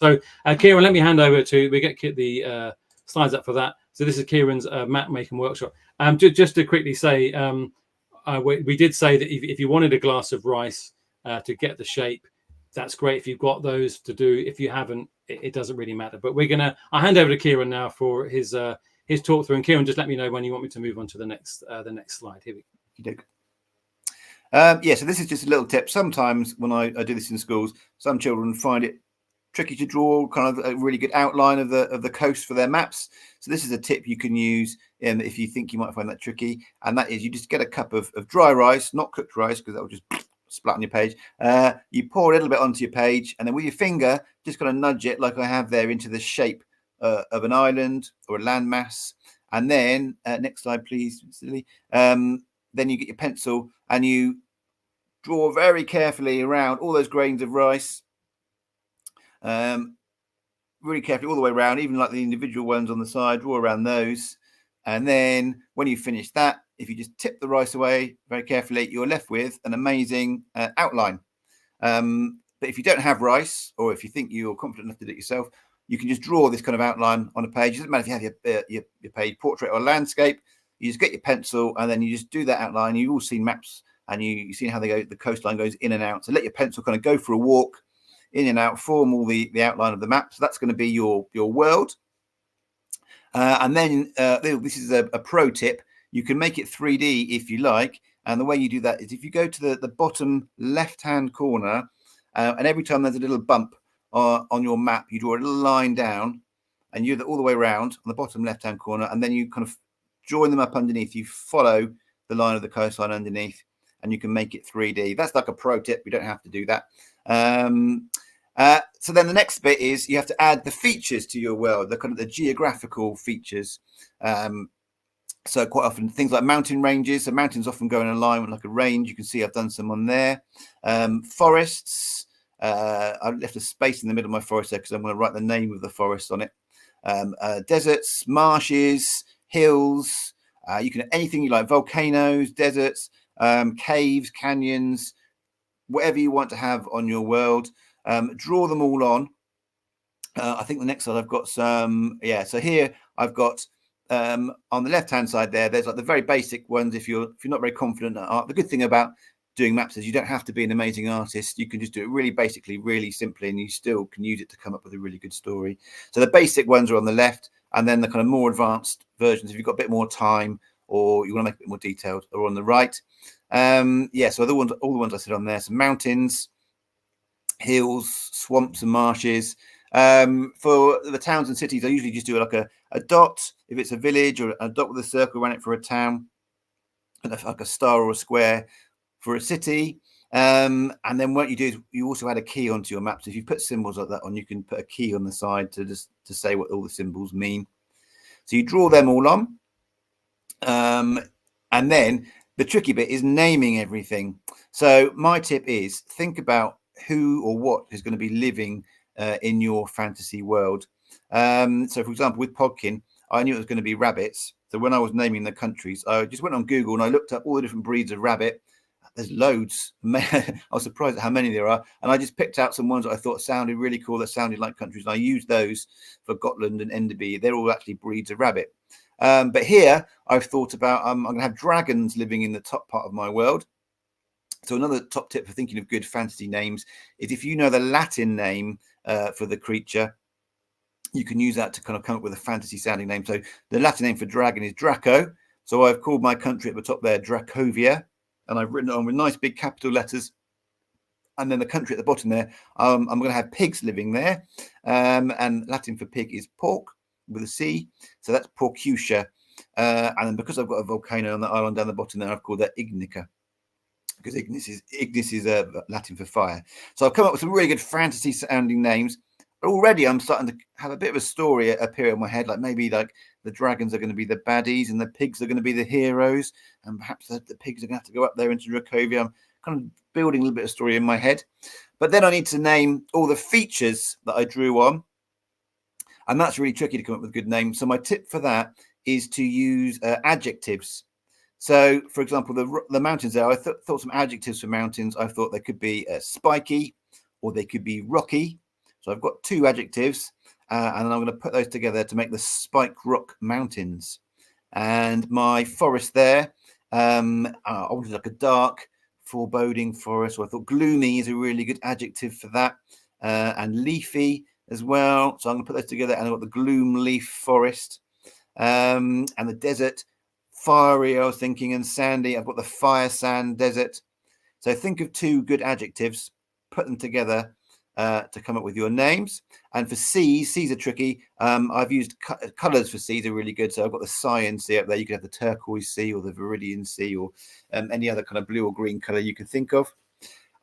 So, Kieran, let me hand over to, we get the slides up for that. So this is Kieran's map making workshop. Just to quickly say, we did say that if you wanted a glass of rice to get the shape, that's great. If you've got those to do, if you haven't, it doesn't really matter. But I'll hand over to Kieran now for his talk through. And Kieran, just let me know when you want me to move on to the next slide. Here we go. Yeah, so this is just a little tip. Sometimes when I do this in schools, some children find it tricky to draw kind of a really good outline of the coast for their maps. So this is a tip you can use if you think you might find that tricky, and that is you just get a cup of dry rice, not cooked rice, because that will just splat on your page. You pour a little bit onto your page, and then with your finger, just kind of nudge it like I have there into the shape of an island or a landmass. And then next slide, please, Mr. Dilly. Then you get your pencil and you draw very carefully around all those grains of rice. Really carefully all the way around, even like the individual ones on the side, draw around those. And then when you finish that, if you just tip the rice away very carefully, you're left with an amazing outline. But if you don't have rice, or if you think you're confident enough to do it yourself, you can just draw this kind of outline on a page. It doesn't matter if you have your page portrait or landscape. You just get your pencil and then you just do that outline. You've all seen maps and you've seen how they go. The coastline goes in and out. So let your pencil kind of go for a walk in and out, form all the outline of the map. So that's going to be your world. And then this is a pro tip. You can make it 3D if you like. And the way you do that is if you go to the bottom left-hand corner, and every time there's a little bump on your map, you draw a little line down and you do that all the way around on the bottom left-hand corner. And then you kind of join them up underneath. You follow the line of the coastline underneath and you can make it 3D. That's like a pro tip. We don't have to do that. So then the next bit is you have to add the features to your world, the kind of the geographical features. So quite often things like mountain ranges. So mountains often go in a line with like a range. You can see I've done some on there. Forests. I've left a space in the middle of my forest there because I'm going to write the name of the forest on it. Deserts, marshes, hills. You can anything you like, volcanoes, deserts, caves, canyons, whatever you want to have on your world. Draw them all on. I think the next slide I've got some, yeah. So here I've got on the left hand side there's like the very basic ones. If you're not very confident at art, the good thing about doing maps is you don't have to be an amazing artist. You can just do it really basically, really simply, and you still can use it to come up with a really good story. So the basic ones are on the left, and then the kind of more advanced versions, if you've got a bit more time or you want to make it a bit more detailed, are on the right. Yeah, so all the ones I said on there, some mountains, hills, swamps and marshes. For the towns and cities, I usually just do like a dot if it's a village, or a dot with a circle around it for a town, and like a star or a square for a city. And then what you do is you also add a key onto your map. So if you put symbols like that on, you can put a key on the side to say what all the symbols mean. So you draw them all on. And then the tricky bit is naming everything. So my tip is think about who or what is going to be living in your fantasy world. So for example, with Podkin, I knew it was going to be rabbits. So when I was naming the countries, I just went on Google and I looked up all the different breeds of rabbit. There's loads. I was surprised at how many there are. And I just picked out some ones that I thought sounded really cool, that sounded like countries. And I used those for Gotland and Enderby. They're all actually breeds of rabbit. But here I've thought about, I'm going to have dragons living in the top part of my world. So another top tip for thinking of good fantasy names is if you know the Latin name for the creature, you can use that to kind of come up with a fantasy sounding name. So the Latin name for dragon is Draco. So I've called my country at the top there Dracovia, and I've written it on with nice big capital letters. And then the country at the bottom there, I'm going to have pigs living there. And Latin for pig is pork with a C. So that's Porcutia. And then because I've got a volcano on the island down the bottom there, I've called that Ignica, because Ignis is Latin for fire. So I've come up with some really good fantasy sounding names. Already I'm starting to have a bit of a story appear in my head, like maybe like the dragons are going to be the baddies and the pigs are going to be the heroes, and perhaps the pigs are going to have to go up there into Dracovia. I'm kind of building a little bit of story in my head. But then I need to name all the features that I drew on, and that's really tricky to come up with good names. So my tip for that is to use adjectives. So, for example, the mountains there, I thought some adjectives for mountains. I thought they could be spiky, or they could be rocky, So I've got 2 adjectives, and then I'm going to put those together to make the Spike Rock Mountains. And my forest there, I wanted like a dark, foreboding forest. So I thought gloomy is a really good adjective for that, and leafy as well. So I'm going to put those together, and I've got the gloom leaf forest, and the desert, fiery, I was thinking, and sandy. I've got the fire sand desert. So think of 2 good adjectives, put them together to come up with your names. And for C's are tricky. I've used colors for C's are really good. So I've got the cyan sea up there. You could have the turquoise sea or the viridian sea, or any other kind of blue or green color you can think of.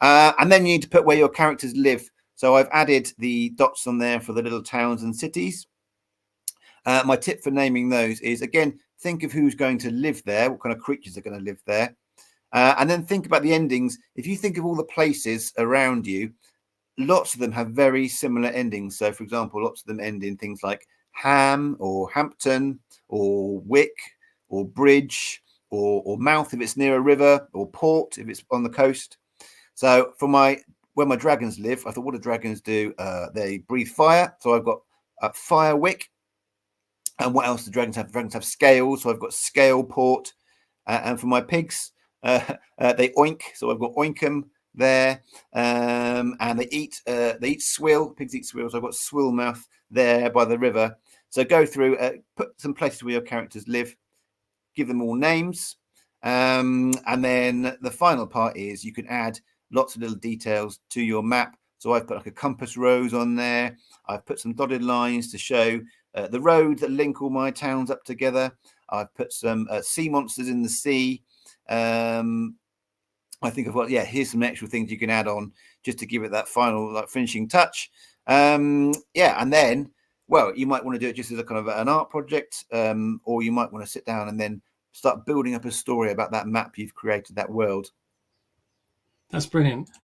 And then you need to put where your characters live. So I've added the dots on there for the little towns and cities. My tip for naming those is, again, think of who's going to live there, what kind of creatures are going to live there. And then think about the endings. If you think of all the places around you, lots of them have very similar endings. So, for example, lots of them end in things like Ham or Hampton or Wick or Bridge or Mouth if it's near a river, or Port if it's on the coast. So for where my dragons live, I thought, what do dragons do? They breathe fire. So I've got Fire Wick. And what else do dragons have? Dragons have scales. So I've got Scale Port. And for my pigs, they oink. So I've got Oinkham there. And they eat swill. Pigs eat swill. So I've got Swillmouth there by the river. So go through, put some places where your characters live, give them all names. And then the final part is you can add lots of little details to your map. So I've put like a compass rose on there. I've put some dotted lines to show the roads that link all my towns up together. I've put some sea monsters in the sea. I think here's some extra things you can add on just to give it that final finishing touch. And then, well, you might want to do it just as a kind of an art project, or you might want to sit down and then start building up a story about that map you've created, that world. That's brilliant.